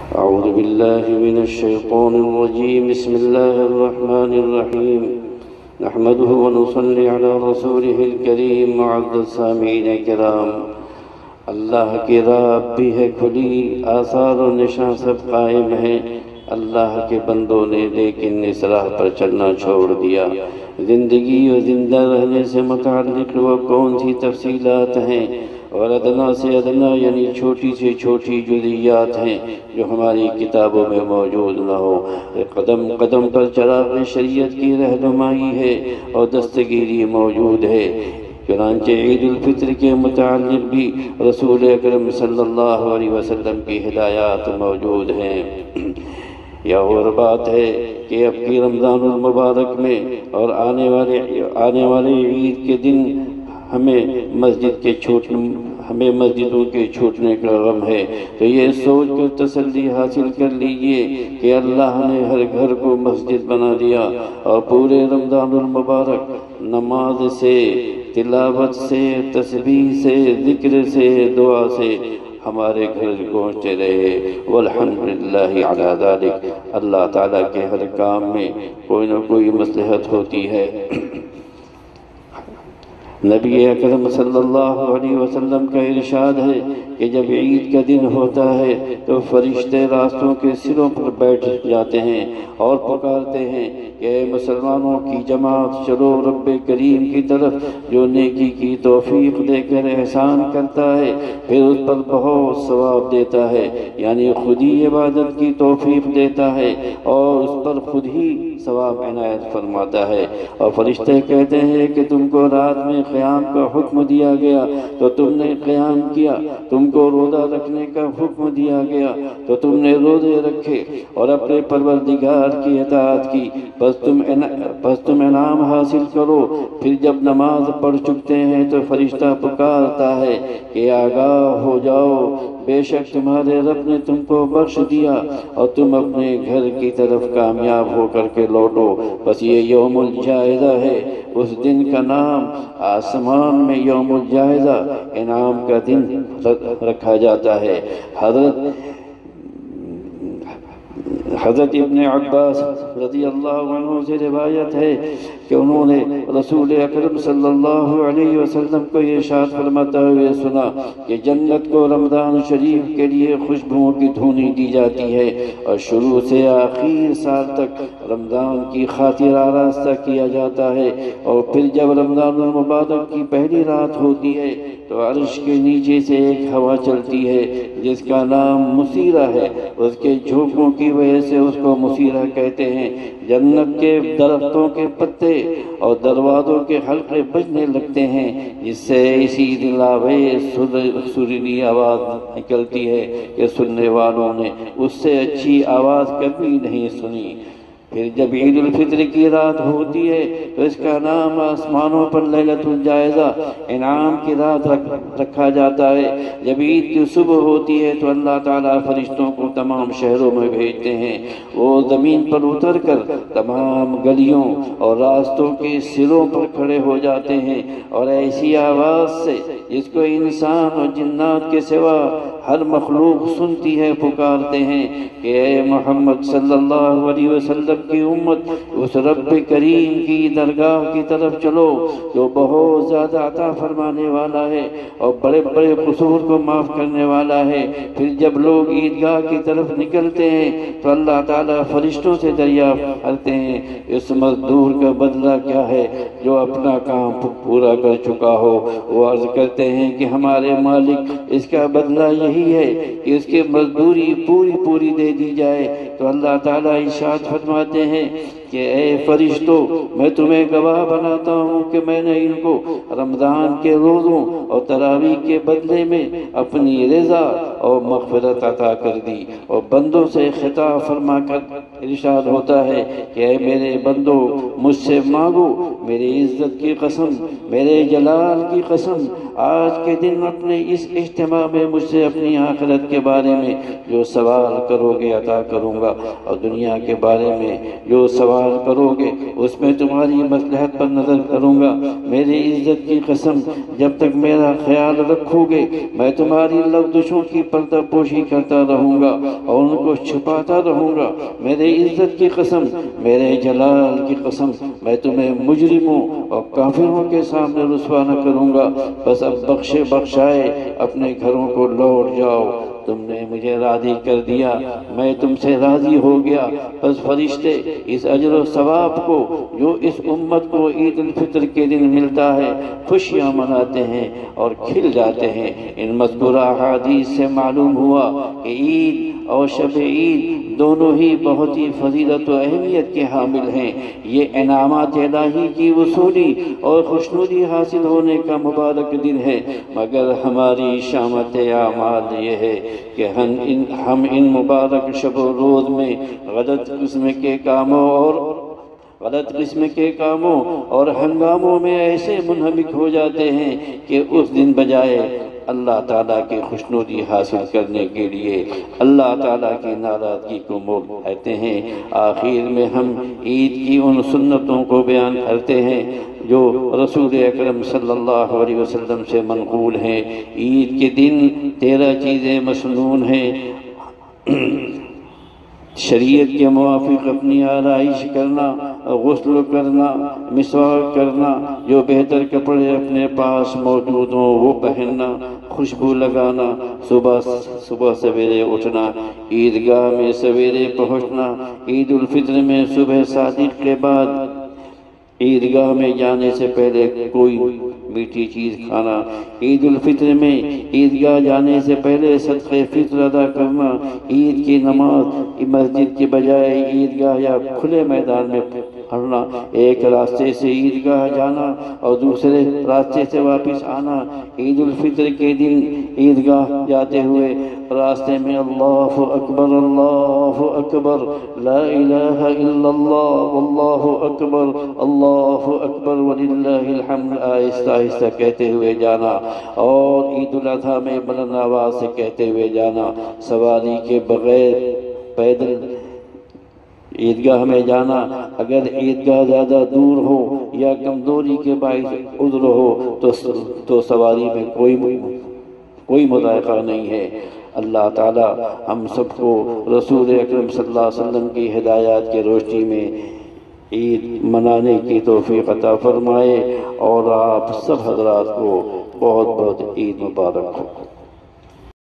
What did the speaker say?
أعوذ بالله من الشيطان الرجيم. بسم الله الرحمن الرحيم. نحمده ونصلي على رسوله الكريم. معزز سامعین کرام، اللہ کی راہ بھی ہے کھلی، آثار و نشاں سب قائم ہیں اللہ کے بندوں نے، لیکن اس راہ پر چلنا چھوڑ دیا۔ زندگی اور زندہ رہنے سے متعلق وہ کون سی تفصیلات ہیں اور ادنا سے ادنا یعنی چھوٹی سے چھوٹی جزیات ہیں جو ہماری کتابوں میں موجود نہ ہو۔ قدم قدم پر چراغ شریعت کی رہنمائی ہے اور دستگیری موجود ہے۔ چنانچہ عید الفطر کے متعلق بھی رسول اکرم صلی اللہ علیہ وسلم کی ہدایات موجود ہیں۔ یہ اور بات ہے کہ اب کی رمضان المبارک میں اور آنے والے عید کے دن ہمیں مسجدوں کے چھوٹنے کا غم ہے، تو یہ سوچ کر تسلی حاصل کر لیجئے کہ اللہ نے ہر گھر کو مسجد بنا دیا اور پورے رمضان المبارک نماز سے، تلاوت سے، تسبیح سے، ذکر سے، دعا سے ہمارے گھر گونجتے رہے۔ والحمدللہ علی ذالک۔ اللہ تعالیٰ کے ہر کام میں کوئی نہ کوئی مصلحت ہوتی ہے۔ نبی اکرم صلی اللہ علیہ وسلم کا ارشاد ہے کہ جب عید کا دن ہوتا ہے تو فرشتے راستوں کے سروں پر بیٹھ جاتے ہیں اور پکارتے ہیں کہ اے مسلمانوں کی جماعت، چلو رب کریم کی طرف جو نیکی کی توفیق دے کر احسان کرتا ہے، پھر اس پر بہت ثواب دیتا ہے، یعنی خود ہی عبادت کی توفیق دیتا ہے اور اس پر خود ہی ثواب عنایت فرماتا ہے۔ اور فرشتے کہتے ہیں کہ تم کو رات میں قیام کا حکم دیا گیا تو تم نے قیام کیا، تم کو روزہ رکھنے کا حکم دیا گیا تو تم نے روزے رکھے اور اپنے پروردگار کی اطاعت کی، بس تم انعام حاصل کرو۔ پھر جب نماز پڑھ چکتے ہیں تو فرشتہ پکارتا ہے کہ آگاہ ہو جاؤ، بے شک تمہارے رب نے تم کو بخش دیا اور تم اپنے گھر کی طرف کامیاب ہو کر کے لوٹو۔ بس یہ یوم الجائزہ ہے، اس دن کا نام آسمان میں یوم الجائزہ، انعام کا دن رکھا جاتا ہے۔ حضرت ابن عباس رضی اللہ عنہ سے روایت ہے کہ انہوں نے رسول اکرم صلی اللہ علیہ وسلم کو یہ ارشاد فرماتے ہوئے سنا کہ جنت کو رمضان شریف کے لیے خوشبوؤں کی دھونی دی جاتی ہے اور شروع سے آخر سال تک رمضان کی خاطر آراستہ کیا جاتا ہے، اور پھر جب رمضان المبارک کی پہلی رات ہوتی ہے تو عرش کے نیچے سے ایک ہوا چلتی ہے جس کا نام مسیرہ ہے، اس کے جھونکوں کی وجہ سے اس کو مسیرہ کہتے ہیں۔ جنت کے درختوں کے پتے اور دروازوں کے حلقے بجنے لگتے ہیں جس سے اسی دلاویز سریلی آواز نکلتی ہے کہ سننے والوں نے اس سے اچھی آواز کبھی نہیں سنی۔ پھر جب عید الفطر کی رات ہوتی ہے تو اس کا نام آسمانوں پر لیلۃ الجائزہ، انعام کی رات رکھا جاتا ہے۔ جب عید کی صبح ہوتی ہے تو اللہ تعالیٰ فرشتوں کو تمام شہروں میں بھیجتے ہیں، وہ زمین پر اتر کر تمام گلیوں اور راستوں کے سروں پر کھڑے ہو جاتے ہیں اور ایسی آواز سے جس کو انسان اور جنات کے سوا ہر مخلوق سنتی ہے پکارتے ہیں کہ اے محمد صلی اللہ علیہ وسلم کی امت، اس رب کریم کی درگاہ کی طرف چلو جو بہت زیادہ عطا فرمانے والا ہے اور بڑے بڑے قصور کو معاف کرنے والا ہے۔ پھر جب لوگ عیدگاہ کی طرف نکلتے ہیں تو اللہ تعالیٰ فرشتوں سے دریافت کرتے ہیں اس مزدور کا بدلہ کیا ہے جو اپنا کام پورا کر چکا ہو۔ وہ عرض کرتے ہیں کہ ہمارے مالک، اس کا بدلہ یہی ہے کہ اس کی مزدوری پوری دے دی جائے۔ تو اللہ تعالیٰ ارشاد فرماتے ہیں کہ اے فرشتوں، میں تمہیں گواہ بناتا ہوں کہ میں نے ان کو رمضان کے روزوں اور تراویح کے بدلے میں اپنی رضا اور مغفرت عطا کر دی۔ اور بندوں سے خطاب فرما کر ارشاد ہوتا ہے کہ اے میرے بندوں، مجھ سے مانگو، میری عزت کی قسم، میرے جلال کی قسم، آج کے دن اپنے اس اجتماع میں مجھ سے اپنی آخرت کے بارے میں جو سوال کرو گے عطا کروں گا، اور دنیا کے بارے میں جو سوال سوال کرو گے اس میں تمہاری مصلحت پر نظر کروں گا۔ میری عزت کی قسم جب تک میرا خیال رکھو گے میں تمہاری لغزشوں کی پردہ پوشی کرتا رہوں گا اور ان کو چھپاتا رہوں گا۔ میرے عزت کی قسم، میرے جلال کی قسم، میں تمہیں مجرموں اور کافروں کے سامنے رسوا نہ کروں گا۔ بس اب بخشائے اپنے گھروں کو لوٹ جاؤ، تم نے مجھے راضی کر دیا، میں تم سے راضی ہو گیا۔ بس فرشتے اس اجر و ثواب کو جو اس امت کو عید الفطر کے دن ملتا ہے خوشیاں مناتے ہیں اور کھل جاتے ہیں۔ ان مذکورہ احادیث سے معلوم ہوا کہ عید اور شب عید دونوں ہی بہت ہی فضیلت و اہمیت کے حامل ہیں۔ یہ انعامات الہی کی وصولی اور خوشنودی حاصل ہونے کا مبارک دن ہے، مگر ہماری شامت اعمال یہ ہے کہ ہم ان مبارک شب و روز میں غلط قسم کے کاموں اور ہنگاموں میں ایسے منہمک ہو جاتے ہیں کہ اس دن بجائے اللہ تعالیٰ کی خوشنودی حاصل کرنے کے لیے اللہ تعالیٰ کی ناراضگی کو مول لیتے ہیں۔ آخر میں ہم عید کی ان سنتوں کو بیان کرتے ہیں جو رسول اکرم صلی اللہ علیہ وسلم سے منقول ہیں۔ عید کے دن 13 چیزیں مسنون ہیں۔ شریعت کے موافق اپنی آرائش کرنا، غسل کرنا، مسواک کرنا، جو بہتر کپڑے اپنے پاس موجود ہوں وہ پہننا، خوشبو لگانا، صبح سویرے اٹھنا، عیدگاہ میں سویرے پہنچنا، عید الفطر میں صبح صادق کے بعد عیدگاہ میں جانے سے پہلے کوئی میٹھی چیز کھانا، عید الفطر میں عیدگاہ جانے سے پہلے صدقہ فطر ادا کرنا، عید کی نماز مسجد کے بجائے عیدگاہ یا کھلے میدان میں پڑھنا، ایک راستے سے عیدگاہ جانا اور دوسرے راستے سے واپس آنا، عید الفطر کے دن عیدگاہ جاتے ہوئے راستے میں اللہ اکبر اللہ اکبر لا الہ الا اللہ واللہ اکبر اللہ اکبر وللہ الحمد آہستہ آہستہ کہتے ہوئے جانا، اور عید الاضحیٰ میں بلند آواز سے کہتے ہوئے جانا، سواری کے بغیر پیدل عیدگاہ میں جانا۔ اگر عیدگاہ زیادہ دور ہو یا کمزوری کے باعث عذر ہو تو سواری میں کوئی مضائقہ نہیں ہے۔ اللہ تعالی ہم سب کو رسول اکرم صلی اللہ علیہ وسلم کی ہدایات کی روشنی میں عید منانے کی توفیق عطا فرمائے، اور آپ سب حضرات کو بہت بہت عید مبارک ہو۔